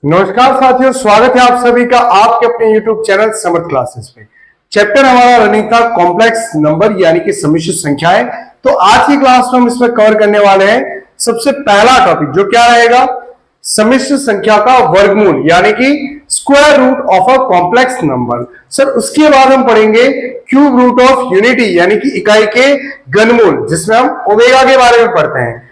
नमस्कार साथियों, स्वागत है आप सभी का आपके अपने YouTube चैनल समर्थ क्लासेस पे। चैप्टर हमारा रनिंग था कॉम्प्लेक्स नंबर यानी कि सम्मिश्र संख्याएं। तो आज की क्लास में हम इसमें कवर करने वाले हैं सबसे पहला टॉपिक जो क्या रहेगा, सम्मिश्र संख्या का वर्गमूल यानी कि square root of a complex number. Sir उसके बाद हम पढ़ेंगे क्यूब रूट ऑफ यूनिटी यानी कि इकाई के घनमूल, जिसमें हम ओमेगा के बारे में पढ़ते हैं।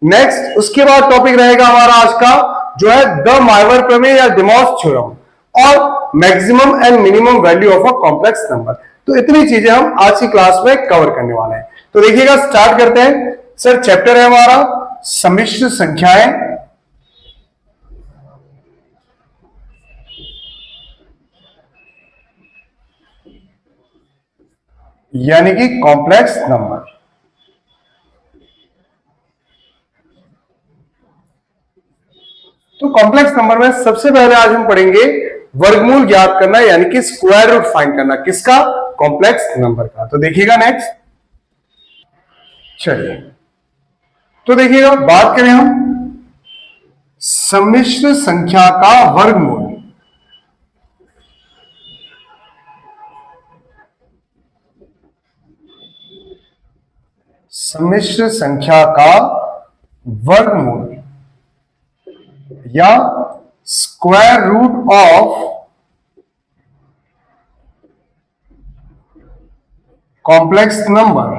नेक्स्ट उसके बाद टॉपिक रहेगा हमारा आज का जो है द माइवर प्रमेय या डिमॉस थ्योरम और maximum and minimum value of a complex number. तो इतनी चीजें हम आज की क्लास में कवर करने वाले हैं। तो देखिएगा, स्टार्ट करते हैं। सर चैप्टर है हमारा सम्मिश्र संख्याएं यानी कि कॉम्प्लेक्स नंबर। तो कॉम्प्लेक्स नंबर में सबसे पहले आज हम पढ़ेंगे वर्गमूल ज्ञात करना यानी कि स्क्वायर रूट फाइंड करना। किसका? कॉम्प्लेक्स नंबर का। तो देखिएगा नेक्स्ट, चलिए तो देखिएगा, बात करें हम सम्मिश्र संख्या का वर्गमूल। सम्मिश्र संख्या का वर्गमूल या square root of complex number.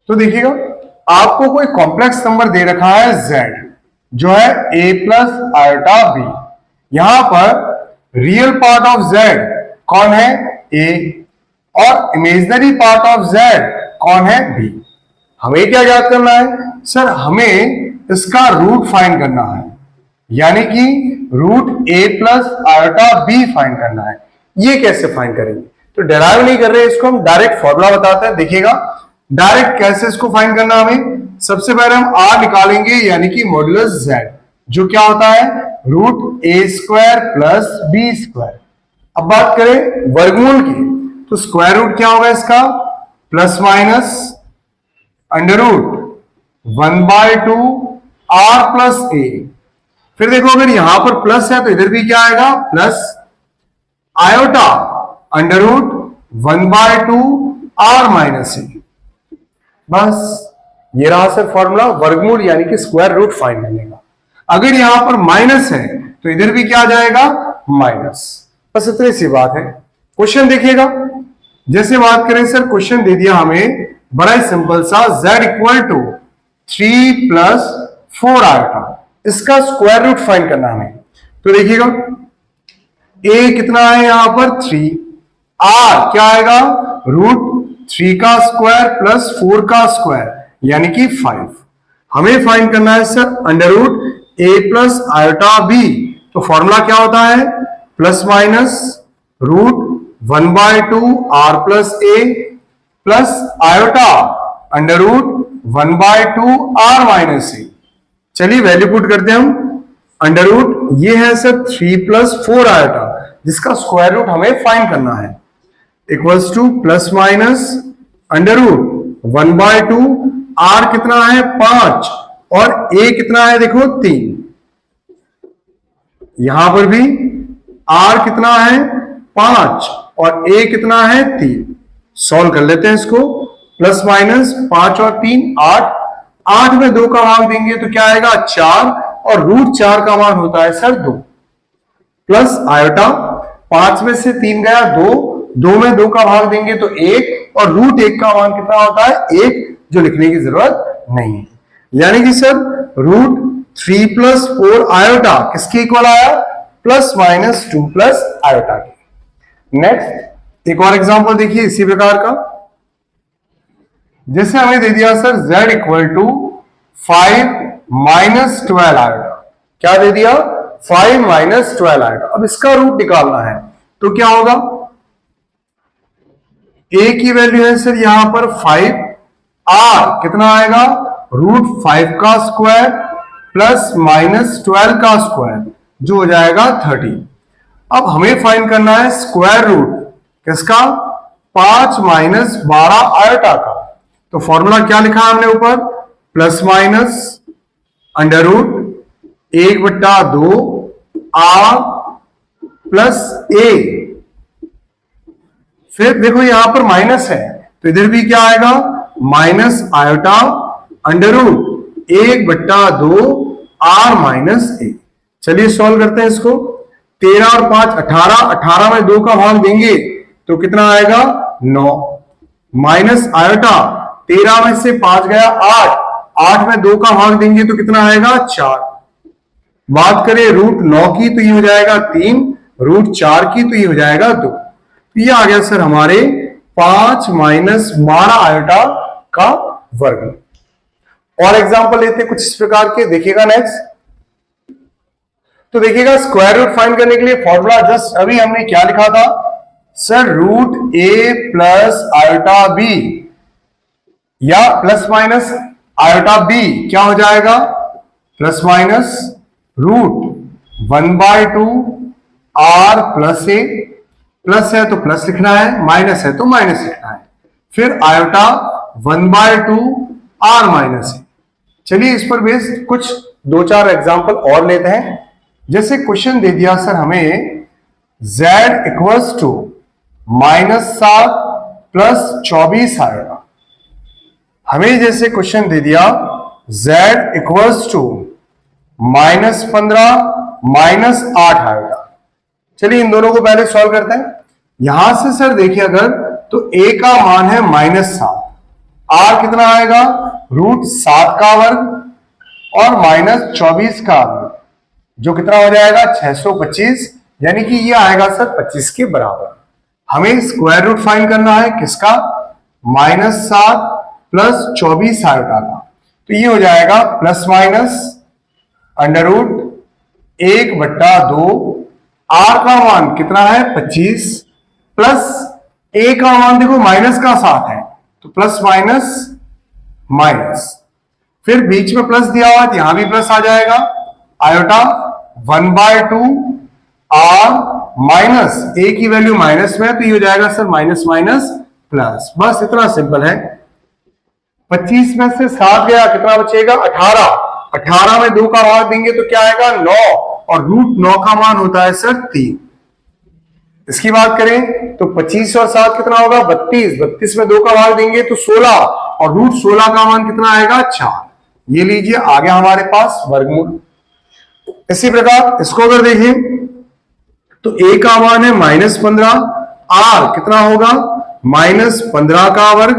तो देखिएगा, आपको कोई कॉम्प्लेक्स नंबर दे रखा है z जो है a प्लस आयोटा b। यहां पर रियल पार्ट ऑफ z कौन है? a और इमेजिनरी पार्ट ऑफ z कौन है? b। हमें क्या याद करना है? सर हमें इसका रूट फाइंड करना है यानी कि root a plus iota b find करना है। ये कैसे फाइंड करेंगे? तो डेराइव नहीं कर रहे इसको, हम डायरेक्ट फॉर्मूला बताते हैं। देखिएगा डायरेक्ट कैसे इसको फाइंड करना हमें। सबसे पहले हम r निकालेंगे यानी कि मॉड्यूलस z जो क्या होता है? Root a square plus b square. अब बात करें वर्गमूल की, तो स्क्वायर रूट क्या होगा इसका? Plus minus under root 1/2 r plus a। फिर देखो, अगर यहां पर प्लस है तो इधर भी क्या आएगा? Plus iota under root 1/2 r minus a। बस ये रहा सर फॉर्मूला वर्गमूल यानी कि स्क्वायर रूट फाइंड करने का। अगर यहां पर माइनस है तो इधर भी क्या आ जाएगा? माइनस। बस इतनी सी बात है। क्वेश्चन देखिएगा, जैसे बात करें सर, क्वेश्चन दे दिया हमें बड़ा ही सिंपल सा, z equal to 3 plus 4 iota. इसका स्क्वायर रूट फाइंड करना हमें। तो देखिएगा a कितना है यहां पर? 3। r क्या आएगा? रूट 3 का स्क्वायर प्लस 4 का स्क्वायर यानी कि 5। हमें फाइंड करना है sir under root a plus iota b। तो फॉर्मूला क्या होता है? Plus minus root 1/2 r plus a plus iota under root 1/2 r minus a। चलिए वैल्यू पुट करते हैं हम। अंडर रूट ये है सर 3 प्लस 4 आयोटा जिसका स्क्वायर रूट हमें फाइंड करना है, equals to plus minus under root 1/2 r कितना है? 5 और a कितना है? देखो 3। यहां पर भी r कितना है? 5 और a कितना है? 3। सॉल्व कर लेते हैं इसको। प्लस माइनस 5 और 3 8। 8 में 2 का भाग देंगे तो क्या आएगा? 4 और रूट 4 का मान होता है सर 2। प्लस आयोटा 5 में से 3 गया 2 में 2 का भाग देंगे तो 1 और रूट 1 का मान कितना होता है? 1, जो लिखने की जरूरत नहीं है। यानी कि सर रूट 3 प्लस 4 आयोटा किसके इक्वल आया? प्लस माइनस 2 प्लस आयोटा के। नेक्स्ट एक और एग्जांपल देखिए इसी प्रकार का। जैसे हमें दे दिया sir z equal to 5 minus 12 iota. क्या दे दिया? 5 माइनस 12 आयोटा। अब इसका रूट निकालना है तो क्या होगा? a की वैल्यू है सर यहां पर 5, r कितना आएगा? रूट 5 का स्क्वायर प्लस माइनस 12 का स्क्वायर जो हो जाएगा 30। अब हमें फाइंड करना है स्क्वायर रूट किसका? 5 माइनस 12 आयोटा का। तो फॉर्मूला क्या लिखा है हमने ऊपर, plus minus under root 1/2 are plus a. फिर देखो यहां पर माइनस है तो इधर भी क्या आएगा, minus iota under root 1/2 r minus a. चलिए सॉल्व करते हैं इसको। 13 और 5 18, 18 में 2 का भाग देंगे तो कितना आएगा 9, माइनस आयोटा 13 में से 5 गया 8, 8 में 2 का भाग देंगे तो कितना आएगा 4। बात करें रूट 9 की तो ये हो जाएगा 3, रूट 4 की तो ये हो जाएगा 2। तो ये आ गया सर हमारे 5 माइनस 12 आयोटा का वर्ग। और एग्जांपल लेते हैं कुछ इस प्रकार के, देखिएगा नेक्स्ट। तो देखिएगा स्क्वायर रूट फाइंड करने के लिए फॉर्मूला जस्ट अभी हमने क्या लिखा था sir, root A plus iota B या प्लस माइनस आयोटा बी क्या हो जाएगा, plus minus root 1/2 are plus A. Plus है तो प्लस लिखना है, माइनस है तो माइनस लिखना है। फिर आयोटा 1/2 आर माइनस ए। चलिए इस पर बेस्ड कुछ 2-4 एग्जांपल और लेते हैं। जैसे क्वेश्चन दे दिया सर हमें z equals to -7 plus 24 iota. हमें जैसे क्वेश्चन दे दिया z इक्वल्स टू -15 -8 आयोटा। चलिए इन दोनों को पहले सॉल्व करते हैं। यहां से सर देखिए अगर तो a का मान है -7, r कितना आएगा रूट 7 का वर्ग और -24 का वर्ग, जो कितना हो जाएगा 625, यानी कि ये आएगा सर 25 के बराबर। हमें स्क्वायर रूट फाइंड करना है किसका, -7 प्लस 24 आयोटा का। तो ये हो जाएगा plus minus under root 1/2, R का मान कितना है 25 प्लस ए का मान देखो माइनस का 7 है तो प्लस माइनस माइनस, फिर बीच में प्लस दिया हुआ है यहां भी प्लस आ जाएगा, आयोटा 1/2 आर माइनस ए की वैल्यू माइनस में है तो ये हो जाएगा सर माइनस माइनस प्लस। बस इतना सिंपल है। 25 में से 7 गया कितना बचेगा 18, 18 में 2 का भाग देंगे तो क्या आएगा 9 और रूट 9 का मान होता है सर 3। इसकी बात करें तो 25 और 7 कितना होगा 32, 32 में 2 का भाग देंगे तो 16 और रूट 16 का मान कितना आएगा 4। ये लीजिए आ गया हमारे पास वर्गमूल। इसी प्रकार इसको अगर देखें तो a का मान है -15, r कितना होगा -15 का वर्ग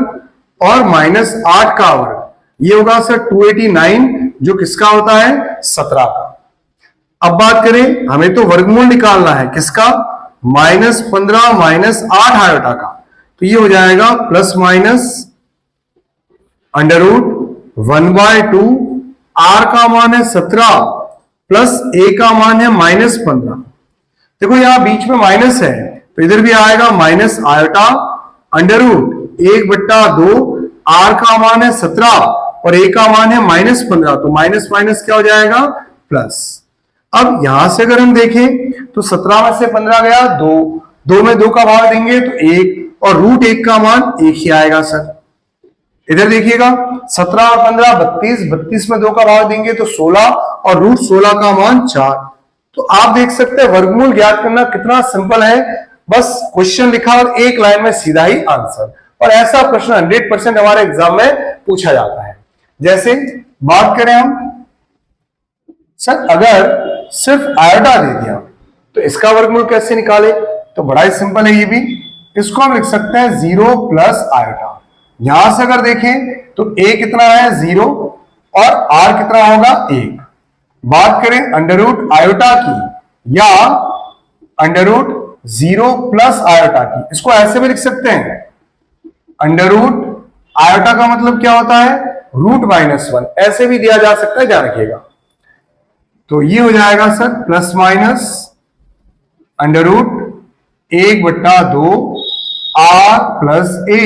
और -8 का वर्ग, ये होगा सर 289, जो किसका होता है 17 का। अब बात करें हमें तो वर्गमूल निकालना है किसका, -15 -8 आयोटा का, तो ये हो जाएगा plus minus under root 1/2, r का मान है 17 प्लस a का मान है -15। देखो यहां बीच में माइनस है तो इधर भी आएगा minus iota under root 1/2, r का मान है 17 और a का मान है -15, तो माइनस माइनस क्या हो जाएगा प्लस। अब यहां से अगर हम देखें तो 17 में से 15 गया 2, 2 में 2 का भाग देंगे तो 1 और रूट 1 का मान 1 ही आएगा सर। इधर देखिएगा 17 और 15 32, 32 में 2 का भाग देंगे तो 16 और रूट 16 का मान 4। तो आप देख सकते हैं वर्गमूल ज्ञात करना कितना सिंपल है, बस क्वेश्चन लिखा और एक लाइन में सीधा ही आंसर। और ऐसा प्रश्न 100% हमारे एग्जाम में पूछा जाता है। जैसे बात करें हम सर अगर सिर्फ आयोटा दे दिया तो इसका वर्गमूल कैसे निकाले, तो बड़ा ही सिंपल है ये भी। इसको हम लिख सकते हैं 0 प्लस आयोटा। यहां से अगर देखें तो a कितना है 0 और r कितना होगा 1। बात करें अंडर रूट आयोटा की या अंडर रूट 0 प्लस आयोटा की, इसको ऐसे भी लिख सकते हैं, अंडर रूट आयोटा का मतलब क्या होता है रूट -1, ऐसे भी दिया जा सकता है, ध्यान रखिएगा। तो ये हो जाएगा sir plus minus under root 1/2 r plus a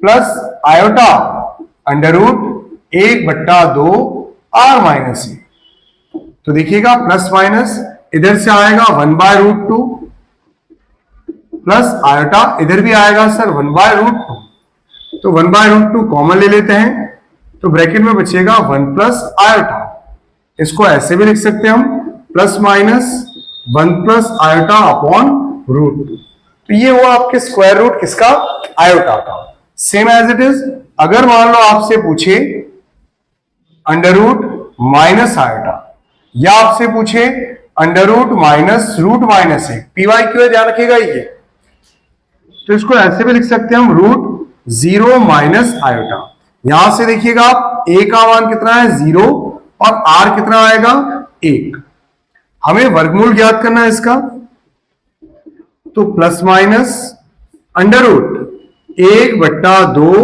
plus iota under root 1/2 r minus a. तो देखिएगा प्लस माइनस इधर से आएगा 1/√2 प्लस आयोटा, इधर भी आएगा सर 1/√2, तो 1/√2 कॉमन ले लेते हैं, तो ब्रैकेट में बचेगा 1 प्लस आयोटा। इसको ऐसे भी लिख सकते हैं हम, plus minus 1 plus iota upon √2। तो ये हुआ आपके स्क्वायर रूट किसका, आयोटा का। सेम एज इट इज, अगर मान लो आपसे पूछे अंडर रूट माइनस आयोटा, या आपसे पूछे under root minus √-1, PYQ है, ध्यान रखिएगा ये, तो इसको ऐसे भी लिख सकते हैं हम, √0 माइनस आयोटा। यहां से देखिएगा आप, a का मान कितना है 0 और r कितना आएगा 1। हमें वर्गमूल ज्ञात करना है इसका, तो plus minus under root 1/2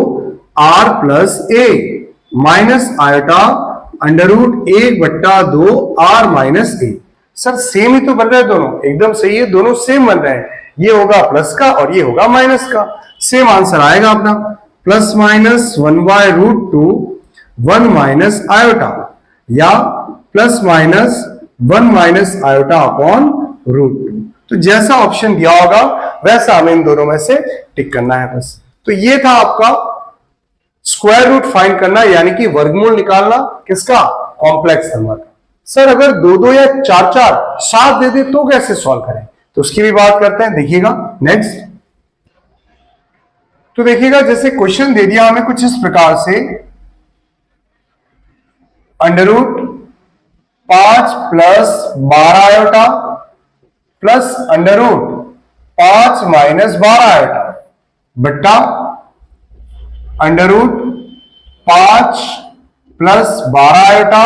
r plus a minus iota under root 1/2 r minus a। Sir same ही तो बन रहा है, दोनों एकदम सही है, दोनों सेम बन रहे हैं, ये होगा प्लस का और ये होगा माइनस का, सेम आंसर आएगा अपना, प्लस माइनस 1/√2 1 माइनस आयोटा, या plus minus 1 minus iota upon √2। तो जैसा ऑप्शन दिया होगा वैसा हमें इन दोनों में से टिक करना है बस। तो ये था आपका स्क्वायर रूट फाइंड करना, यानी कि वर्गमूल निकालना किसका, कॉम्प्लेक्स नंबर का। सर अगर 2-2 या 4-4 7 दे दे तो कैसे सॉल्व करें, तो उसकी भी बात करते हैं, देखिएगा नेक्स्ट। तो देखिएगा जैसे क्वेश्चन दे दिया हमें कुछ इस प्रकार से, under root 5 plus 12 iota plus under root 5 minus 12 iota बट्टा under root 5 plus 12 iota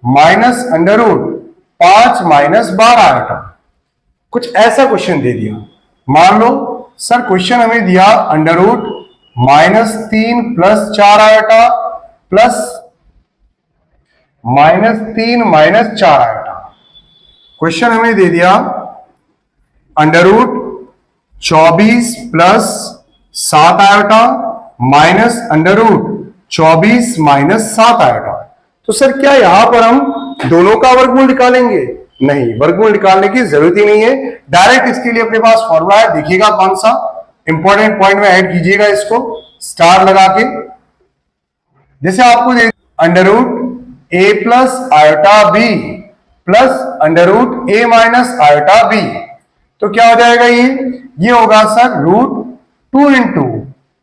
minus under root 5 minus 12 iota. कुछ ऐसा क्वेश्चन दे दिया, मान लो सर क्वेश्चन हमें दिया under root -3 plus 4 iota plus -3 minus 4 iota. Question हमें दे दिया under root 24 plus 7 iota minus under root 24 minus 7 iota. तो सर क्या यहां पर हम दोनों का वर्गमूल निकालेंगे, नहीं, वर्गमूल निकालने की जरूरत ही नहीं है, डायरेक्ट इसके लिए अपने पास फॉर्मूला है, देखिएगा कौन सा, इंपॉर्टेंट पॉइंट में ऐड कीजिएगा इसको स्टार लगा के। जैसे आपको under root a plus iota b plus under root a minus iota b, तो क्या हो जाएगा ये होगा sir √2 into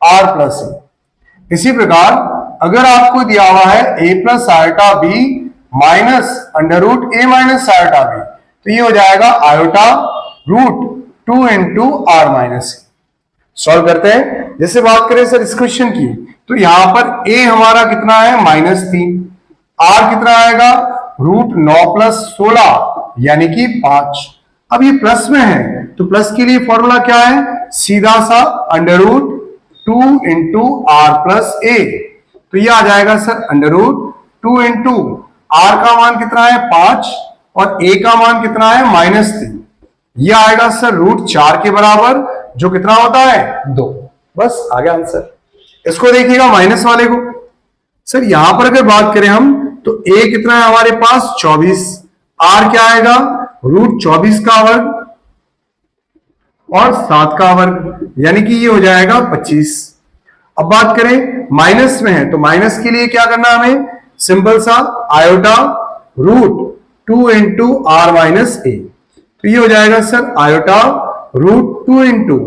r plus a। इसी प्रकार अगर आपको दिया हुआ है a plus iota b minus under root a minus iota b, तो ये हो जाएगा iota √2 into r minus a। Solve करते हैं। जैसे बात करें सर इस क्वेश्चन की, तो यहां पर a हमारा कितना है -3, r कितना आएगा √9 प्लस 16 यानी कि 5। अब ये प्लस में है तो प्लस के लिए फॉर्मूला क्या है, सीधा सा under root 2 into r plus a, तो ये आ जाएगा sir under root 2 into r का मान कितना है 5 और ए का मान कितना है -3, ये आएगा सर √4 के बराबर, जो कितना होता है 2। बस आ गया आंसर। इसको देखिएगा माइनस वाले को, सर यहां पर अगर बात करें हम तो a कितना है हमारे पास 24, r क्या आएगा √24 का वर्ग और 7 का वर्ग, यानी कि ये हो जाएगा 25। अब बात करें माइनस में है तो माइनस के लिए क्या करना हमें, सिंपल सा iota √2 into r minus a, तो ये हो जाएगा सर आयोटा √2 इंटू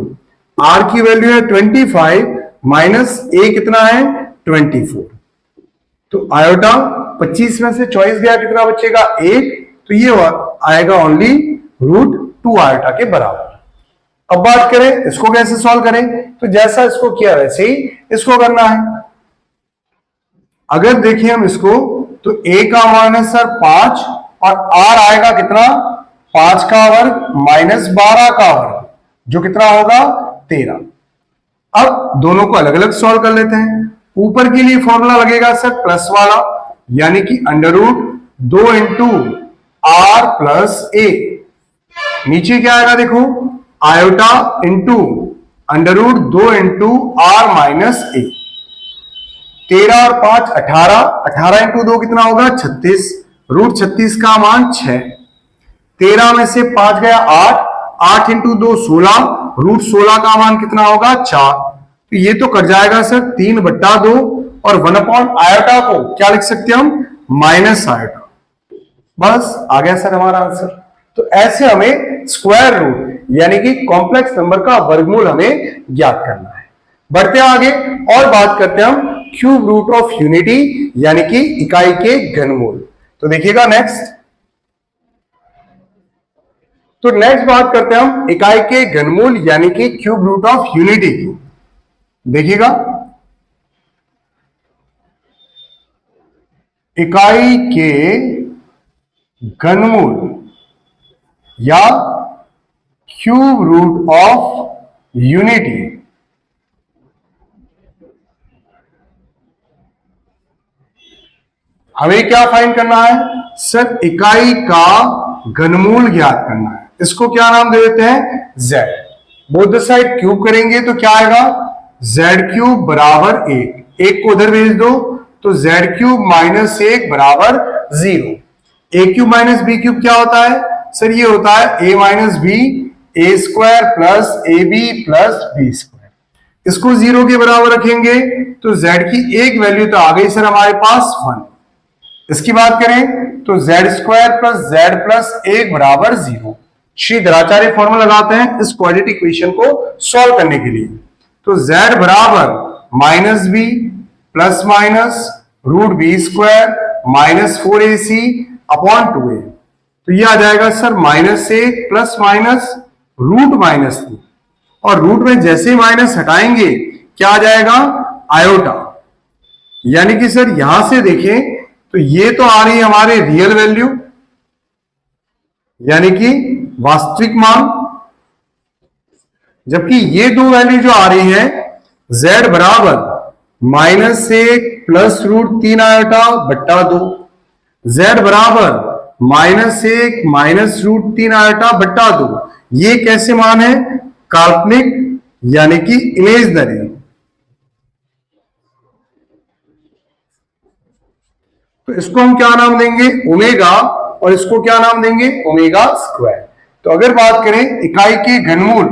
आर की वैल्यू है 25 माइनस ए कितना है 24, तो आयोटा 25 में से 24 गया कितना बचेगा 1, तो ये आएगा ओनली √2 आयोटा के बराबर। अब बात करें इसको कैसे सॉल्व करें, तो जैसा इसको किया वैसे ही इसको करना है। अगर देखिए हम इसको तो a का मान है सर 5 और r आएगा कितना 5 का वर्ग माइनस 12 का वर्ग, जो कितना होगा 13। अब दोनों को अलग अलग सॉल्व कर लेते हैं। ऊपर के लिए फॉर्मूला लगेगा सर प्लस वाला, यानी कि under root 2 into r plus a, नीचे क्या आएगा देखो iota into under root 2 into r minus a, 13 और 5 18, 18 इंटू 2 कितना होगा 36, √36 का मान 6, 13 में से 5 गया 8, 8 इंटू 2 16 √16 का मान कितना होगा 4। तो ये तो कट जाएगा सर 3/2 और 1/आयोटा को क्या लिख सकते हैं हम माइनस आयोटा। बस आ गया सर हमारा आंसर। तो ऐसे हमें स्क्वायर रूट यानी कि कॉम्प्लेक्स नंबर का वर्गमूल हमें ज्ञात करना है। बढ़ते हैं आगे और बात करते हैं हम क्यूब रूट ऑफ यूनिटी यानी कि इकाई के घनमूल। तो देखिएगा नेक्स्ट, तो नेक्स्ट बात करते हैं हम इकाई के घनमूल यानी कि क्यूब रूट ऑफ यूनिटी की। देखिएगा इकाई के घनमूल या क्यूब रूट ऑफ यूनिटी हमें क्या फाइंड करना है सर, इकाई का घनमूल ज्ञात करना है। इसको क्या नाम दे देते हैं z। बोथ साइड क्यूब करेंगे तो क्या आएगा z³ बराबर 1। एक को उधर भेज दो तो z³ माइनस 1 बराबर 0। a³ माइनस b³ क्या होता है सर, ये होता है a minus b a² plus ab plus b²। इसको 0 के बराबर रखेंगे तो z की एक वैल्यू तो आ गई सर हमारे पास 1। इसकी बात करें तो z² प्लस z प्लस 1 बराबर 0। श्री धराचार्य फॉर्मूला लगाते हैं इस क्वाड्रेटिक इक्वेशन को सॉल्व करने के लिए। तो z बराबर minus b plus minus √b² minus 4ac upon 2a। तो ये आ जाएगा सर -1 प्लस माइनस √-3 और रूट में जैसे ही माइनस हटाएंगे क्या आ जाएगा आयोटा। यानी कि सर यहां से देखें तो ये तो आ रही है हमारे रियल वैल्यू यानी कि वास्तविक मान, जबकि ये दो वैल्यू जो आ रही है z बराबर -1 प्लस √3 आयोटा बट्टा 2, z बराबर -1 माइनस √3 आयोटा बट्टा 2। ये कैसे मान है काल्पनिक यानी कि इमेजनरी। तो इसको हम क्या नाम देंगे ओमेगा और इसको क्या नाम देंगे ओमेगा स्क्वायर। तो अगर बात करें इकाई के घनमूल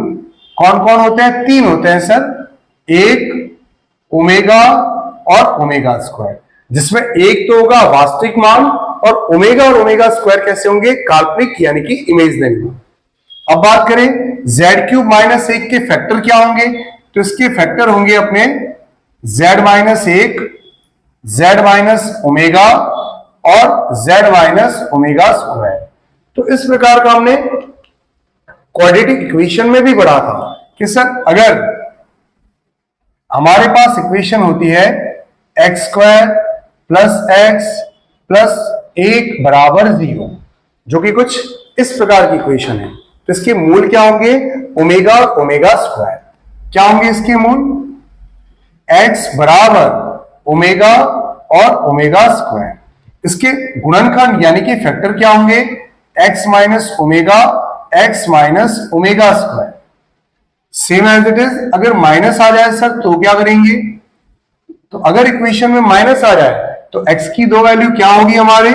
कौन कौन होते हैं, 3 होते हैं सर, एक ओमेगा और ओमेगा स्क्वायर, जिसमें एक तो होगा वास्तविक मान और ओमेगा स्क्वायर कैसे होंगे काल्पनिक यानी कि इमेजनरी। अब बात करें z³ माइनस 1 के फैक्टर क्या होंगे, तो इसके फैक्टर होंगे अपने z minus 1, z minus omega और z माइनस ओमेगा स्क्वायर। तो इस प्रकार का हमने क्वाड्रेटिक इक्वेशन में भी पढ़ा था कि सर अगर हमारे पास इक्वेशन होती है x² प्लस x प्लस 1 बराबर 0, जो कि कुछ इस प्रकार की इक्वेशन है, तो इसके मूल क्या होंगे ओमेगा और ओमेगा स्क्वायर। क्या होंगे इसके मूल, x बराबर ओमेगा और ओमेगा स्क्वायर। इसके गुणनखंड यानी कि फैक्टर क्या होंगे x minus omega x minus omega square. Same as it is, अगर माइनस आ जाए सर तो क्या करेंगे, तो अगर इक्वेशन में माइनस आ जाए तो x की दो वैल्यू क्या होगी हमारे,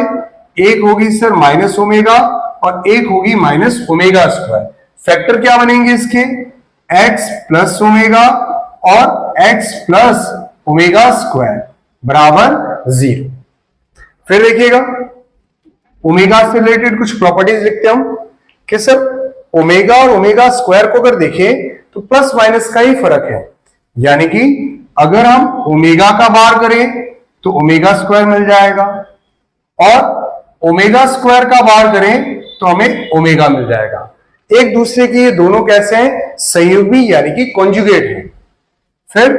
एक होगी सर माइनस ओमेगा और एक होगी माइनस ओमेगा स्क्वायर। फैक्टर क्या बनेंगे इसके x प्लस ओमेगा और x प्लस ओमेगा स्क्वायर बराबर 0। फिर देखिएगा ओमेगा से रिलेटेड कुछ प्रॉपर्टीज लिखते हैं हम कि सर ओमेगा और ओमेगा स्क्वायर को अगर देखें तो प्लस माइनस का ही फर्क है। यानी कि अगर हम ओमेगा का बार करें तो ओमेगा स्क्वायर मिल जाएगा और ओमेगा स्क्वायर का बार करें तो हमें ओमेगा मिल जाएगा। एक दूसरे के ये दोनों कैसे हैं संयुग्मी यानी कि कॉन्जुगेट हैं। फिर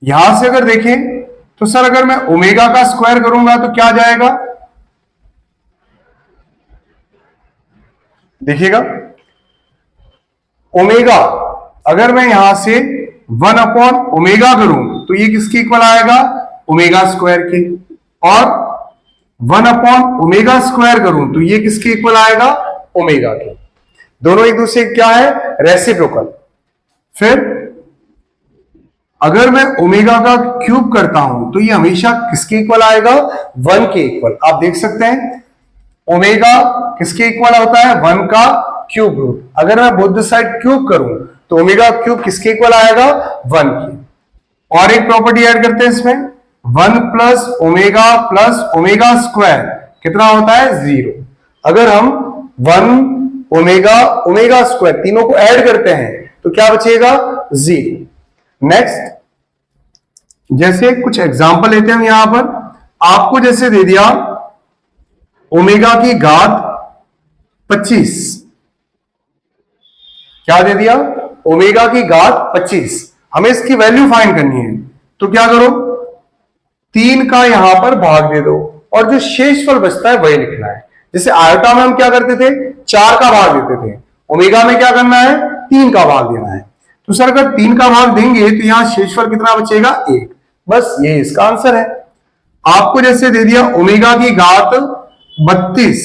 यहां से अगर देखें तो सर अगर मैं ओमेगा का स्क्वायर करूंगा तो क्या आ जाएगा, देखिएगा ओमेगा अगर मैं यहां से 1 अपॉन ओमेगा करूं तो ये किसके इक्वल आएगा ओमेगा स्क्वायर के, और 1 अपॉन ओमेगा स्क्वायर करूं तो ये किसके इक्वल आएगा ओमेगा के। दोनों एक दूसरे क्या है रेसिप्रोकल। फिर अगर मैं ओमेगा का क्यूब करता हूं तो ये हमेशा किसके इक्वल आएगा 1 के इक्वल। आप देख सकते हैं ओमेगा किसके इक्वल होता है 1 का क्यूब रूट। अगर मैं बोथ द साइड क्यूब करूं तो ओमेगा क्यूब किसके इक्वल आएगा? 1 की। और एक प्रॉपर्टी ऐड करते हैं इसमें, 1 प्लस ओमेगा स्क्वायर कितना होता है? 0। अगर हम 1 ओमेगा स्क्वायर तीनों को ऐड करते हैं तो क्या बचेगा? 0। नेक्स्ट, जैसे कुछ एग्जांपल लेते हैं हम यहां पर। आपको जैसे दे दिया ओमेगा की घात 25, क्या दे दिया? ओमेगा की घात 25। हमें इसकी वैल्यू फाइंड करनी है, तो क्या करो, 3 का यहां पर भाग दे दो और जो शेषफल बचता है वही लिखना है। जैसे आयोटा में हम क्या करते थे? 4 का भाग देते थे। ओमेगा में क्या करना है? 3 का भाग देना है। तो सर अगर 3 का भाग देंगे तो यहां शेषफल कितना बचेगा? 1। बस ये इसका आंसर है। आपको जैसे दे दिया ओमेगा की घात 32,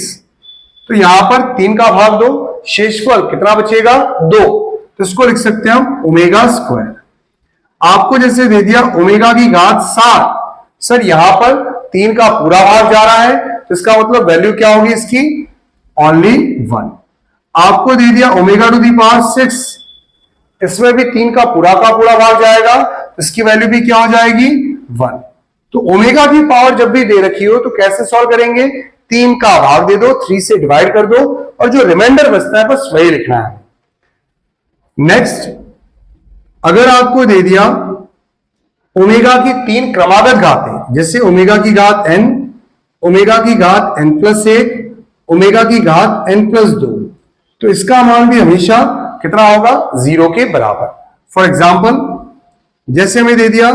तो यहां पर 3 का भाग दो, शेषफल कितना बचेगा? 2। तो इसको लिख सकते हैं हम ओमेगा स्क्वायर। आपको जैसे दे दिया ओमेगा की घात 60, सर यहां पर 3 का पूरा भाग जा रहा है, तो इसका मतलब वैल्यू क्या होगी इसकी? ओनली 1। आपको दे दिया ओमेगा टू दी पावर 6, इसमें भी 3 का पूरा भाग जाएगा, तो इसकी वैल्यू भी क्या हो जाएगी? 1। तो ओमेगा की पावर जब भी दे रखी हो तो कैसे सॉल्व करेंगे? 3 का भाग दे दो, 3 से डिवाइड कर दो और जो रिमाइंडर बचता है बस वही लिखना है। नेक्स्ट, अगर आपको दे दिया ओमेगा की 3 क्रमागत घातें, जैसे ओमेगा की घात n, ओमेगा की घात n+1, ओमेगा की घात n+2, तो इसका मान भी हमेशा कितना होगा? 0 के बराबर। फॉर एग्जाम्पल, जैसे हमें दे दिया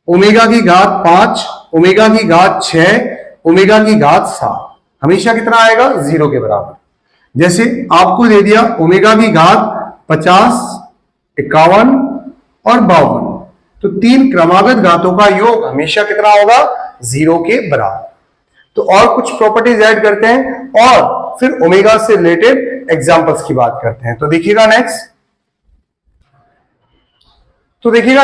ओमेगा की घात 5, ओमेगा की घात 6, ओमेगा की घात 7, हमेशा कितना आएगा? 0 के बराबर। जैसे आपको दे दिया ओमेगा की घात 50, 51 और 52, तो 3 क्रमागत घातों का योग हमेशा कितना होगा? 0 के बराबर। तो और कुछ प्रॉपर्टीज ऐड करते हैं और फिर ओमेगा से रिलेटेड एग्जांपल्स की बात करते हैं। तो देखिएगा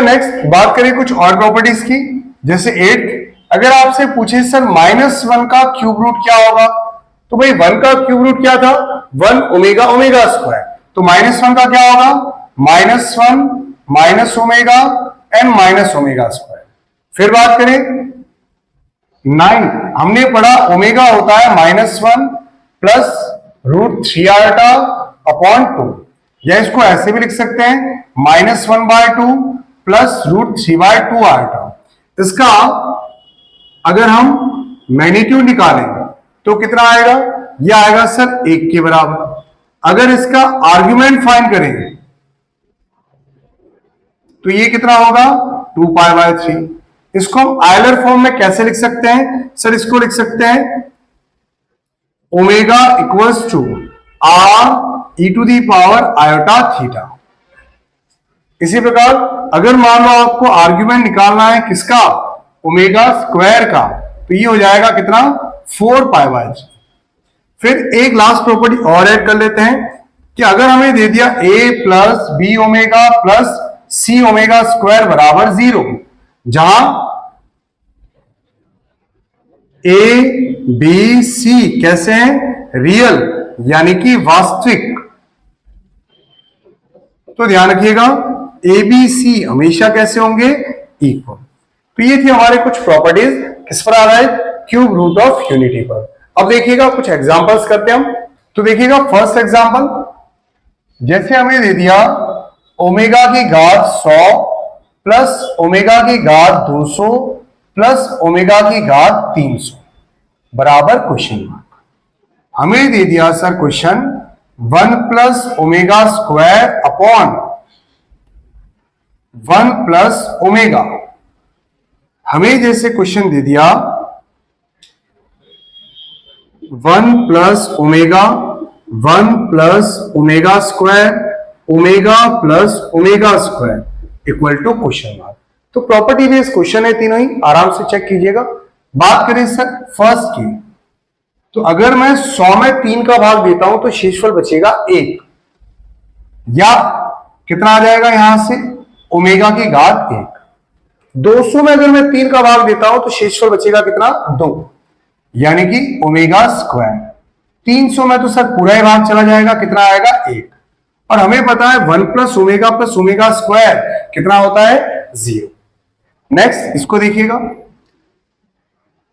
नेक्स्ट बात करें कुछ और प्रॉपर्टीज की। जैसे 8, अगर आपसे पूछे सर -1 का क्यूब रूट क्या होगा, तो भाई 1 का क्यूब रूट क्या था? 1 ओमेगा स्क्वायर। तो -1 का क्या होगा? -1 minus omega and minus omega square. फिर बात करें 9, हमने पढ़ा ओमेगा होता है -1 प्लस √3 आयोटा अपॉन 2, या इसको ऐसे भी लिख सकते हैं -1/2 प्लस √3/2 आयोटा। इसका अगर हम मैग्नीट्यूड निकालें तो कितना आएगा? यह आएगा सर 1 के बराबर। अगर इसका आर्ग्यूमेंट फाइंड करेंगे तो ये कितना होगा? 2π/3। इसको हम आयलर फॉर्म में कैसे लिख सकते हैं? सर इसको लिख सकते हैं omega equals to r e⁻θ। इसी प्रकार अगर मान लो आपको आर्ग्यूमेंट निकालना है किसका? ओमेगा स्क्वायर का, तो ये हो जाएगा कितना? 4π/3। फिर एक लास्ट प्रॉपर्टी और ऐड कर लेते हैं कि अगर हमें दे दिया a plus B omega plus C omega square बराबर 0, जहां a b c कैसे हैं? रियल यानी कि वास्तविक। तो ध्यान रखिएगा ए बी सी हमेशा कैसे होंगे? इक्वल। तो ये थी हमारे कुछ प्रॉपर्टीज किस पर आधारित? क्यूब रूट ऑफ यूनिटी पर। अब देखिएगा कुछ एग्जांपल्स करते हैं हम। तो देखिएगा फर्स्ट एग्जांपल, जैसे हमें दे दिया ओमेगा की घात 100 प्लस ओमेगा की घात 200 प्लस ओमेगा की घात 300 बराबर क्वेश्चन मार्क। हमें दे दिया sir question 1 plus omega square upon 1 plus omega. हमें जैसे क्वेश्चन दे दिया 1 plus omega, 1 plus omega square, omega plus omega square equal to question mark. तो प्रॉपर्टी बेस्ड क्वेश्चन है तीनों ही, आराम से चेक कीजिएगा। बात करें सर फर्स्ट की, तो अगर मैं 100 में 3 का भाग देता हूं तो शेषफल बचेगा 1, या कितना आ जाएगा यहां से? ओमेगा की घात 1। 200 में अगर मैं 3 का भाग देता हूं तो शेषफल बचेगा कितना? 2, यानी कि ओमेगा स्क्वायर। 300 में तो सर पूरा ही भाग चला जाएगा, कितना आएगा 1। और हमें पता है 1 प्लस ओमेगा स्क्वायर कितना होता है 0। नेक्स्ट इसको देखिएगा,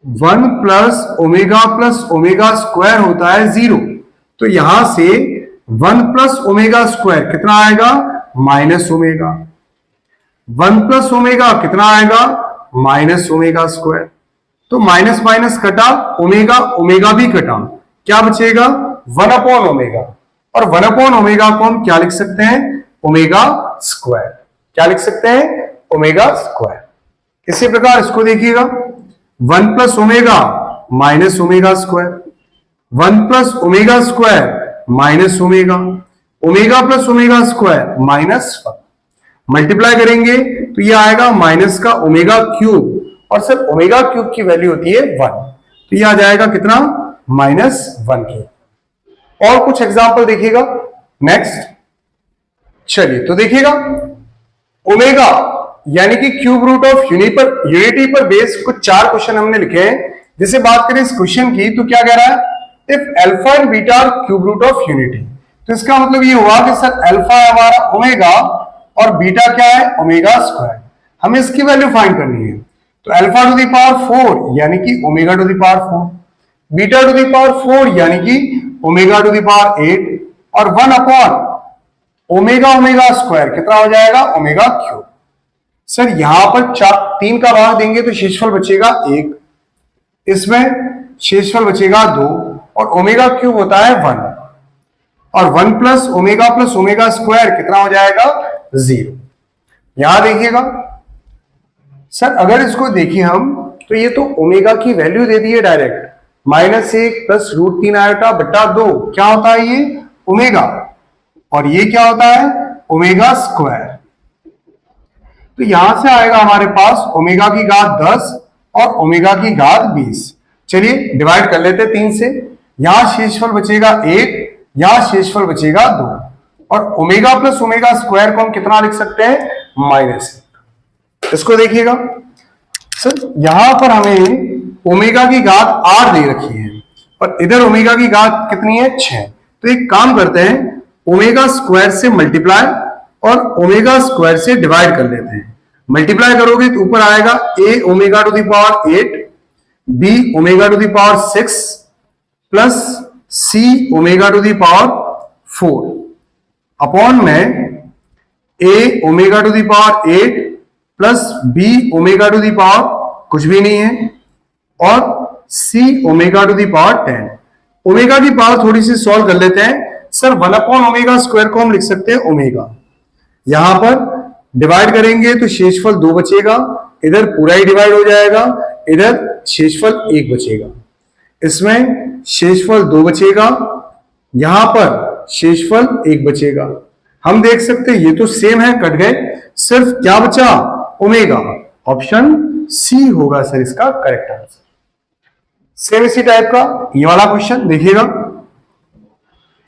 1 प्लस ओमेगा स्क्वायर होता है 0। तो यहां से 1 प्लस ओमेगा स्क्वायर कितना आएगा माइनस ओमेगा। 1 प्लस ओमेगा कितना आएगा माइनस ओमेगा स्क्वायर। तो माइनस माइनस कटा, ओमेगा ओमेगा भी कटा, क्या बचेगा 1 अपॉन ओमेगा। और 1 अपॉन ओमेगा को हम क्या लिख सकते हैं ओमेगा स्क्वायर। क्या लिख सकते हैं ओमेगा स्क्वायर। इसी प्रकार इसको देखिएगा, 1 plus omega minus omega square, 1 plus omega square minus omega, omega plus omega square minus 1। Multiply करेंगे तो ये आएगा माइनस का ओमेगा क्यूब, और सर ओमेगा क्यूब की वैल्यू होती है 1, तो ये आ जाएगा कितना -1 की। और कुछ एग्जांपल देखिएगा नेक्स्ट। चलिए तो देखिएगा, ओमेगा यानी कि क्यूब रूट ऑफ यूनिटी पर बेस्ड कुछ 4 क्वेश्चन हमने लिखे हैं। जैसे बात करें इस क्वेश्चन की तो क्या कह रहा है, if alpha and beta are cube root of unity. तो इसका मतलब ये हुआ कि सर अल्फा है हमारा ओमेगा और बीटा क्या है ओमेगा स्क्वायर। हमें इसकी वैल्यू फाइंड करनी है। तो अल्फा टू द पावर 4 यानी कि omega to the power 4, beta to the power 4 यानी कि ओमेगा टू द पावर 8, और 1 अपॉन ओमेगा स्क्वायर कितना हो जाएगा ओमेगा क्यूब। सर यहां पर 3 का भाग देंगे तो शेषफल बचेगा 1, इसमें शेषफल बचेगा 2, और ओमेगा क्यूब होता है 1, और 1 प्लस ओमेगा स्क्वायर कितना हो जाएगा 0। यहां देखिएगा सर, अगर इसको देखिए हम तो ये तो ओमेगा की वैल्यू दे दी है डायरेक्ट, -1 प्लस √3 आयोटा बटा 2 क्या होता है ये ओमेगा, और ये क्या होता है ओमेगा स्क्वायर। तो यहां से आएगा हमारे पास ओमेगा की घात 10 और ओमेगा की घात 20। चलिए डिवाइड कर लेते हैं 3 से। यहां शेषफल बचेगा 1, यहां शेषफल बचेगा 2, और ओमेगा प्लस ओमेगा स्क्वायर को हम कितना लिख सकते हैं -1। इसको देखिएगा सर, यहां पर हमें ओमेगा की घात 8 दे रखी है और इधर ओमेगा की घात कितनी है 6। तो एक काम करते हैं, ओमेगा स्क्वायर से मल्टीप्लाई और ओमेगा स्क्वायर से डिवाइड कर लेते हैं। मल्टीप्लाई करोगे तो ऊपर आएगा a omega to the power 8, b omega to the power 6 plus c omega to the power 4 upon में a omega to the power 8 plus b omega to the power कुछ भी नहीं है, और c omega to the power 10। Omega की power थोड़ी सी solve कर लेते हैं। सर 1 अपॉन ओमेगा स्क्वायर को हम लिख सकते हैं ओमेगा। यहां पर डिवाइड करेंगे तो शेषफल 2 बचेगा, इधर पूरा ही डिवाइड हो जाएगा, इधर शेषफल 1 बचेगा, इसमें शेषफल 2 बचेगा, यहां पर शेषफल 1 बचेगा। हम देख सकते हैं ये तो सेम है, कट गए, सिर्फ क्या बचा ओमेगा। ऑप्शन सी होगा सर इसका करेक्ट आंसर। सेम इसी टाइप का ये वाला क्वेश्चन देखिएगा।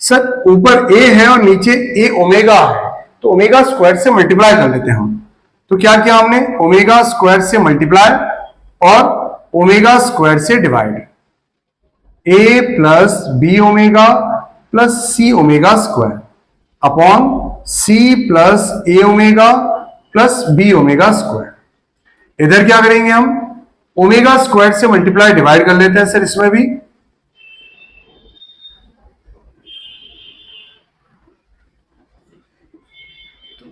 सर ऊपर a है और नीचे a ओमेगा है, तो ओमेगा स्क्वायर से मल्टीप्लाई कर लेते हैं हम। तो क्या किया हमने, ओमेगा स्क्वायर से मल्टीप्लाई और ओमेगा स्क्वायर से divide, a plus B omega plus C omega square upon c plus a omega plus B omega square. इधर क्या करेंगे हम, ओमेगा स्क्वायर से मल्टीप्लाई डिवाइड कर लेते हैं सर इसमें भी,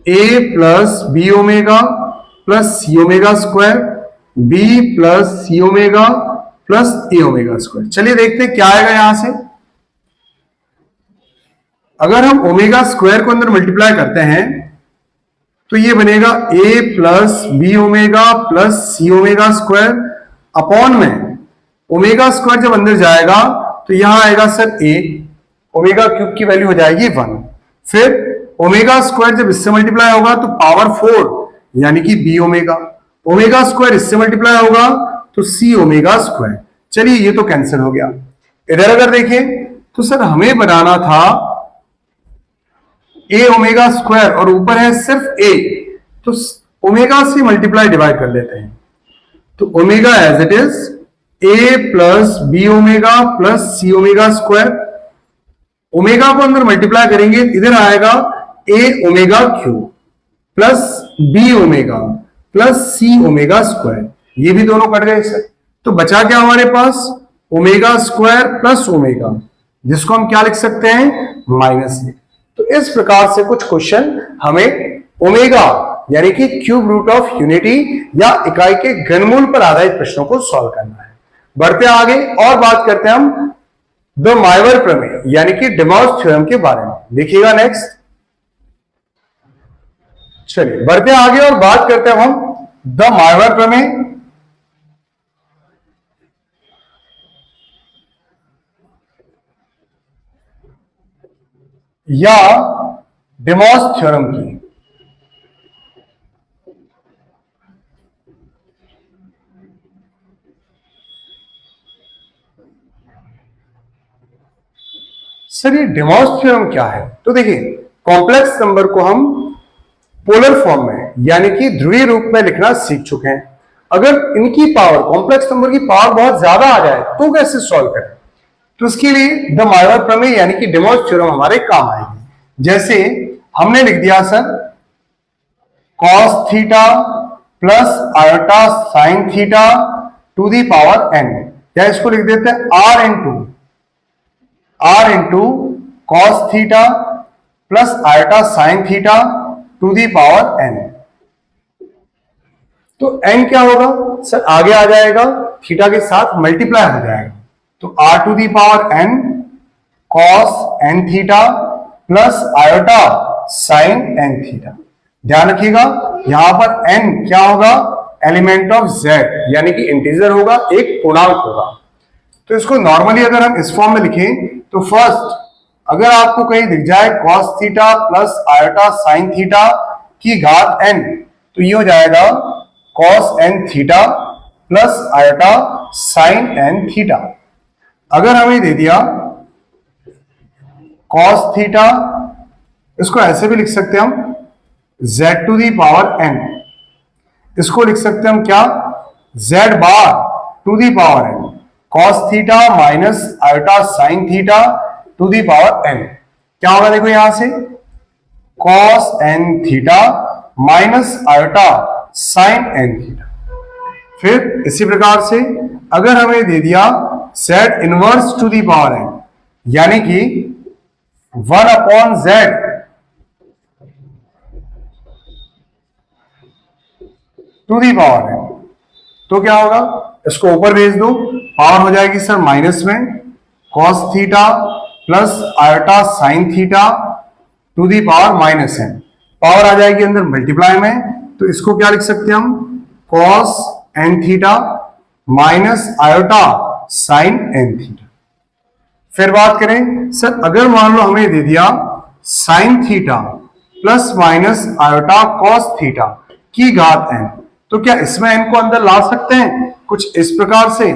a plus B omega plus C omega square, b plus C omega plus a omega square. चलिए देखते हैं क्या आएगा यहां से। अगर हम ओमेगा स्क्वायर को अंदर मल्टीप्लाई करते हैं तो ये बनेगा a plus B omega plus C omega square upon में ओमेगा स्क्वायर जब अंदर जाएगा तो यहां आएगा सर a, ओमेगा क्यूब की वैल्यू हो जाएगी 1। फिर ओमेगा स्क्वायर जब इससे मल्टीप्लाई होगा तो पावर 4 यानी कि बी ओमेगा, ओमेगा स्क्वायर इससे मल्टीप्लाई होगा तो सी ओमेगा स्क्वायर। चलिए ये तो कैंसिल हो गया। इधर अगर देखें तो सर हमें बनाना था a ओमेगा स्क्वायर और ऊपर है सिर्फ a, तो ओमेगा से मल्टीप्लाई डिवाइड कर लेते हैं। तो omega as it is a plus B omega plus C omega square omega को अंदर मल्टीप्लाई करेंगे, इधर आएगा a omega cube plus B omega plus C omega square, ये भी दोनों कट गए सर। तो बचा क्या हमारे पास, ओमेगा स्क्वायर प्लस ओमेगा, जिसको हम क्या लिख सकते हैं, माइनस ए। तो इस प्रकार से कुछ क्वेश्चन हमें ओमेगा यानी कि क्यूब रूट ऑफ यूनिटी या इकाई के घनमूल पर आधारित प्रश्नों को सॉल्व करना है। बढ़ते आगे और बात करते हैं हम द माइवर प्रमेय यानी कि डेमॉस थ्योरम के बारे में, देखिएगा नेक्स्ट। चलिए बढ़ते आगे और बात करते हैं हम द माइवर प्रमेय या डेमॉस थ्योरम की। सर ये डेमॉस थ्योरम क्या है, तो देखिए कॉम्प्लेक्स नंबर को हम पोलर फॉर्म में यानी कि ध्रुवीय रूप में लिखना सीख चुके हैं। अगर इनकी पावर, कॉम्प्लेक्स नंबर की पावर बहुत ज्यादा आ जाए तो कैसे सॉल्व करें, तो उसके लिए द माइवर प्रमेय यानी कि डेमॉस थ्योरम हमारे काम आएगी। जैसे हमने लिख दिया sir cos theta plus iota sine theta to the power n, या इसको लिख देते हैं r into cos theta plus iota sine theta to the power n। तो n क्या होगा सर, आगे आ जाएगा थीटा के साथ मल्टीप्लाई हो जाएगा, तो r to the power n cos n theta plus iota sine n theta. ध्यान रखिएगा यहां पर n क्या होगा, एलिमेंट ऑफ z यानी कि इंटीजर होगा, एक पूर्णांक होगा। तो इसको नॉर्मली अगर हम इस फॉर्म में लिखें तो फर्स्ट अगर आपको कहीं दिख जाए cos theta plus iota sine theta की घात n, तो ये हो जाएगा cos n theta plus iota sine n theta. अगर हमें दे दिया cos थीटा, इसको ऐसे भी लिख सकते हैं हम z to the power n, इसको लिख सकते हैं हम क्या, z bar to the power n, cos theta minus iota sine theta to the power n। क्या होगा देखो यहां से cos n theta minus iota sine n theta. फिर इसी प्रकार से अगर हमें दे दिया z inverse to the power n यानी कि 1 upon z to the power n, तो क्या होगा, इसको ऊपर भेज दो, पावर हो जाएगी सर माइनस में cos theta plus iota sine theta to the power minus n, power आ जाएगी अंदर मल्टीप्लाई में, तो इसको क्या लिख सकते हैं हम cos n theta minus iota sine n theta. फिर बात करें सर अगर मान लो हमें दे दिया sign theta plus minus iota cos theta की घात n, तो क्या इसमें n को अंदर ला सकते हैं कुछ इस प्रकार से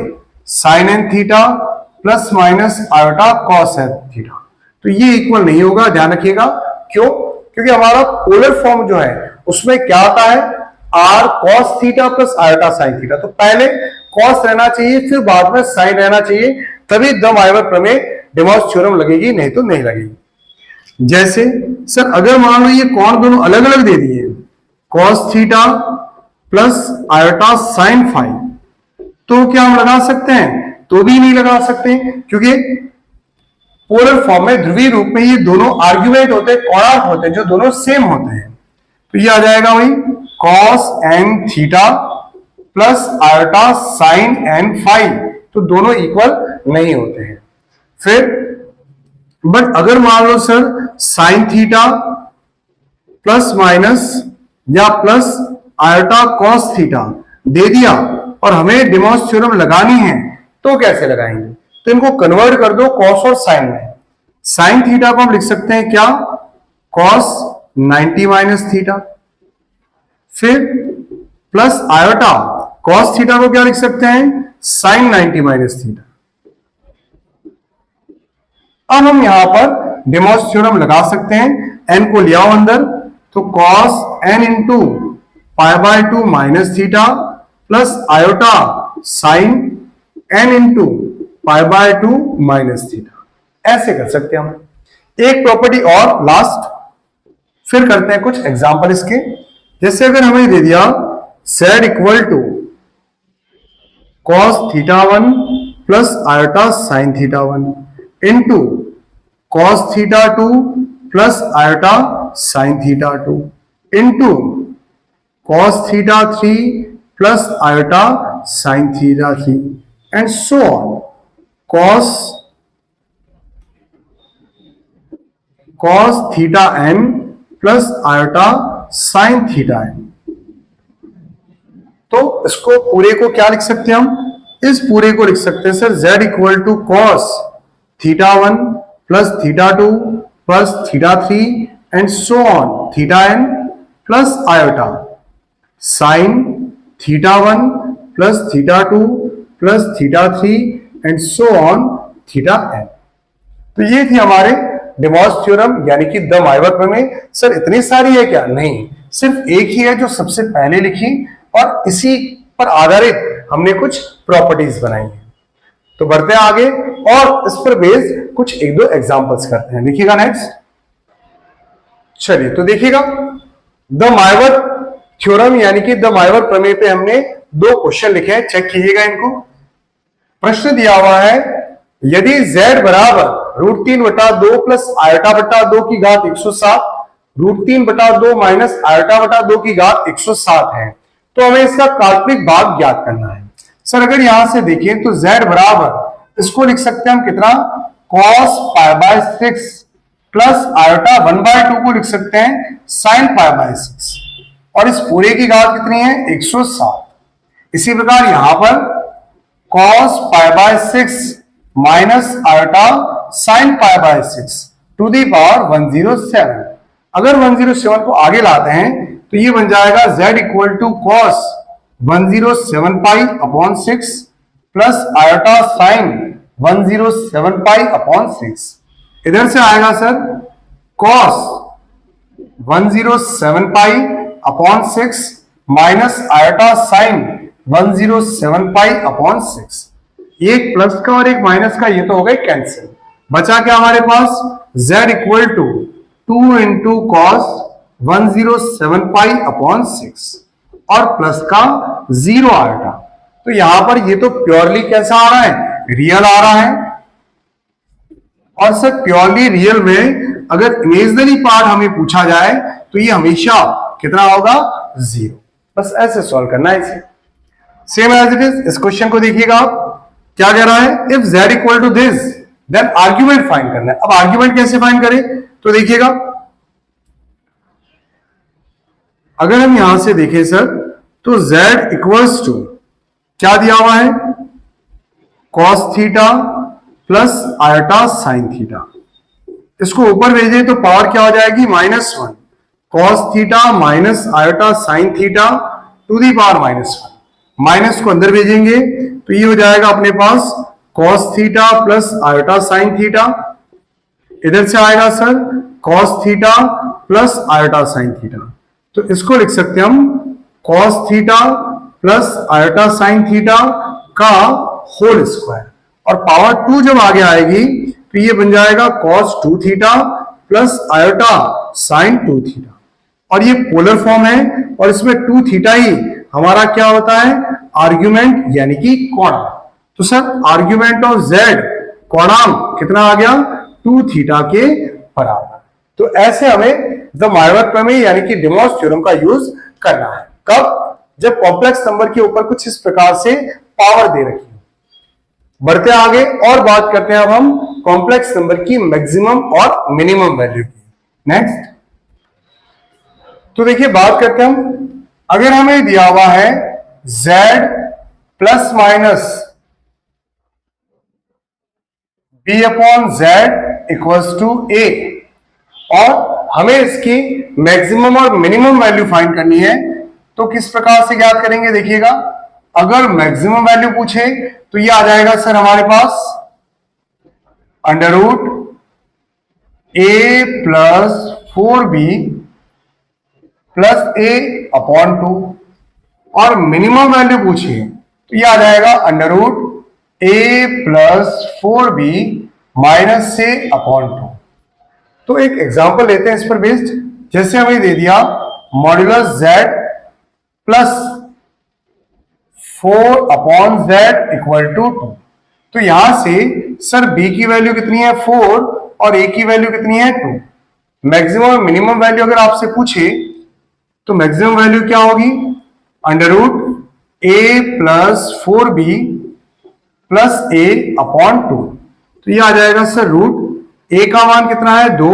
sine n theta plus minus iota cos n theta, तो ये इक्वल नहीं होगा, ध्यान रखिएगा। क्यों, क्योंकि हमारा पोलर फॉर्म जो है उसमें क्या आता है r cos theta plus iota sine theta, तो पहले cos रहना चाहिए फिर बाद में साइन रहना चाहिए, तभी द माइवर प्रमेय डेमॉस थ्योरम लगेगी, नहीं तो नहीं लगेगी। जैसे सर अगर मान लो ये कोण दोनों अलग अलग दे दिए, cos theta plus iota sign five, तो क्या हम लगा सकते हैं, तो भी नहीं लगा सकते, क्योंकि पोलर फॉर्म में ध्रुवीय रूप में ये दोनों आर्ग्यूमेंट होते हैं, कोणार्क होते हैं जो दोनों सेम होते हैं। तो ये आ जाएगा वही cos n theta plus iota sine n five, तो दोनों इक्वल नहीं होते हैं। फिर बट अगर मान लो sir sine theta plus minus या प्लस आयोटा कॉस थीटा दे दिया और हमें डेमॉस थ्योरम लगानी है, तो कैसे लगाएंगे, तो इनको कन्वर्ट कर दो कॉस और साइन में। साइन थीटा को हम लिख सकते हैं क्या, कॉस 90 माइनस थीटा, फिर प्लस आयोटा कॉस थीटा को क्या लिख सकते हैं, साइन 90 माइनस थीटा। अब हम यहां पर डेमॉस थ्योरम लगा सकते हैं, n को ले आओ अंदर, तो cos n into pi by 2 minus theta plus iota sine n into pi by 2 minus theta, ऐसे कर सकते हैं हम। एक प्रॉपर्टी और लास्ट, फिर करते हैं कुछ एग्जांपल इसके। जैसे अगर हमें दे दिया z equal to cos θ1 plus iota sin θ1 into cos θ2 plus iota sin θ2 into cos θ3 plus iota sin θ3 and so on cos θn plus iota sin θn। तो इसको पूरे को क्या लिख सकते हैं हम, इस पूरे को लिख सकते हैं sir z equal to cos θ1 plus θ2 plus θ3 and so on θn plus iota sin θ1 plus θ2 plus θ3 and so on θn। तो ये थी हमारे डिमॉस थ्योरम यानी कि द माइवर प्रमेय। सर इतनी सारी है क्या, नहीं, सिर्फ एक ही है जो सबसे पहले लिखी और इसी पर आधारित हमने कुछ प्रॉपर्टीज बनाई है। तो बढ़ते हैं आगे और इस पर बेस्ड कुछ एक दो एग्जांपल्स करते हैं। देखिएगा नेक्स्ट, चलिए तो देखिएगा द माइवर थ्योरम यानी कि द माइवर प्रमेय पे हमने दो क्वेश्चन लिखे हैं, चेक कीजिएगा इनको। प्रश्न दिया हुआ है यदि z बराबर √3/2 प्लस आयोटा बटा 2 की घात 107 √3/2 माइनस आयोटा बटा 2 की घात 107 है तो हमें इसका काल्पनिक भाग ज्ञात करना है। सर अगर यहां से देखें तो z बराबर इसको लिख सकते हैं हम कितना, cos π/6 प्लस आयोटा 1/2 को लिख सकते हैं sin π/6 और इस पूरे की घात कितनी है 107। इसी प्रकार यहां पर cos π/6 minus iota sin π/6 to the power 107। अगर 107 को आगे लाते हैं तो ये बन जाएगा z equal to cos 107π/6 plus iota sin 107π/6। इधर से आएगा sir cos 107π/6 minus iota sin 107π/6। एक प्लस का और एक माइनस का ये तो हो गए कैंसिल, बचा क्या हमारे पास z equal to 2 into cos 107π/6 और प्लस का 0 आएगा। तो यहां पर ये तो प्योरली कैसा आ रहा है, रियल आ रहा है। और सर प्योरली रियल में अगर इमेजिनरी पार्ट हमें पूछा जाए तो ये हमेशा कितना होगा 0। बस ऐसे सॉल्व करना है इसे, सेम एज इट इज। इस क्वेश्चन को देखिएगा आप क्या कह रहा है, if z equal to this then argument find करना है। अब आर्ग्यूमेंट कैसे फाइंड करें तो देखिएगा, अगर हम यहां से देखें सर तो z इक्वल्स टू क्या दिया हुआ है, cos theta plus iota sine theta. इसको ऊपर भेजें तो पावर क्या हो जाएगी -1 cos theta minus iota sine theta to the power -1। Minus को अंदर भेजेंगे तो ये हो जाएगा अपने पास cos theta plus iota sine theta. इधर से आएगा sir cos theta plus iota sine theta. तो इसको लिख सकते हैं हम cos theta plus iota sine theta का होल स्क्वायर और पावर 2 जब आगे आएगी तो ये बन जाएगा cos 2 theta plus iota sign 2 theta. और ये पोलर फॉर्म है और इसमें 2 थीटा ही हमारा क्या होता है, आर्ग्यूमेंट यानी कि कोणांक। तो सर आर्ग्यूमेंट ऑफ z कोणांक कितना आ गया 2 थीटा के बराबर। तो ऐसे हमें द माइवर प्रमेय यानी कि डिमॉस थ्योरम का यूज करना है। कब, जब कॉम्प्लेक्स नंबर के ऊपर कुछ इस प्रकार से पावर दे रखी है। बढ़ते आगे और बात करते हैं अब हम कॉम्प्लेक्स नंबर की मैक्सिमम और मिनिमम वैल्यू की। नेक्स्ट, तो देखिए बात करते हैं हम, अगर हमें दिया हुआ है z plus minus b/z equals to a और हमें इसकी मैक्सिमम और मिनिमम वैल्यू फाइंड करनी है, तो किस प्रकार से ज्ञात करेंगे देखिएगा। अगर मैक्सिमम वैल्यू पूछे तो ये आ जाएगा सर हमारे पास √a plus 4b plus a/2 और मिनिमम वैल्यू पूछिए तो ये आ जाएगा √a plus 4b minus a/2। तो एक एग्जांपल लेते हैं इस पर बेस्ड। जैसे हमें दे दिया modulus z plus 4/z equal to 2। तो यहां से सर b की वैल्यू कितनी है 4 और a की वैल्यू कितनी है 2। मैक्सिमम और मिनिमम वैल्यू अगर आपसे पूछे तो मैक्सिमम वैल्यू क्या होगी, under root a plus 4b plus a upon 2। तो ये आ जाएगा सर रूट a का मान कितना है 2,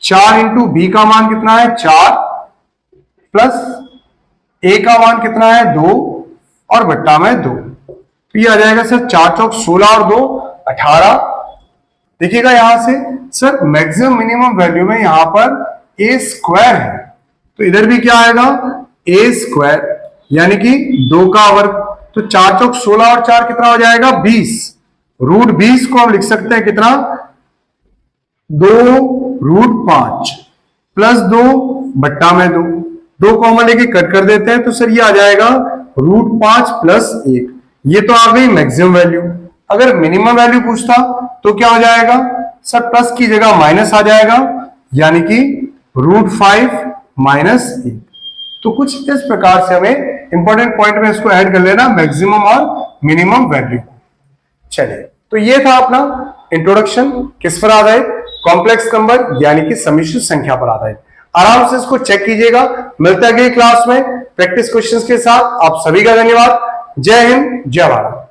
4 इंटू b का मान कितना है 4 प्लस a का मान कितना है 2 और बट्टा में 2। तो ये आ जाएगा सर 4 चौक 16 और 2 18। देखिएगा यहां से सर मैक्सिमम मिनिमम वैल्यू में यहां पर a स्क्वायर है, तो इधर भी क्या आएगा a स्क्वायर यानी कि 2 का वर्ग। तो 4 चौक 16 और 4 कितना हो जाएगा 20। रूट 20 को हम लिख सकते हैं कितना 2 रूट 5 प्लस 2 बट्टा में 2। 2 कॉमन लेके कट कर देते हैं तो सर ये आ जाएगा रूट 5 प्लस 1। ये तो आ गई मैक्सिमम वैल्यू। अगर मिनिमम वैल्यू पूछता तो क्या हो जाएगा सर, प्लस की जगह माइनस आ जाएगा यानी कि रूट 5 माइनस 1। तो कुछ इस प्रकार से हमें इंपॉर्टेंट पॉइंट में इसको ऐड कर लेना, मैक्सिमम और मिनिमम वैल्यू। चलिए, तो ये था अपना इंट्रोडक्शन किस पर आधारित, कॉम्प्लेक्स नंबर यानी कि सम्मिश्र संख्या पर आधारित। आराम से इसको चेक कीजिएगा। मिलते हैं अगली क्लास में प्रैक्टिस क्वेश्चंस के साथ। आप सभी का धन्यवाद। जय हिंद, जय भारत।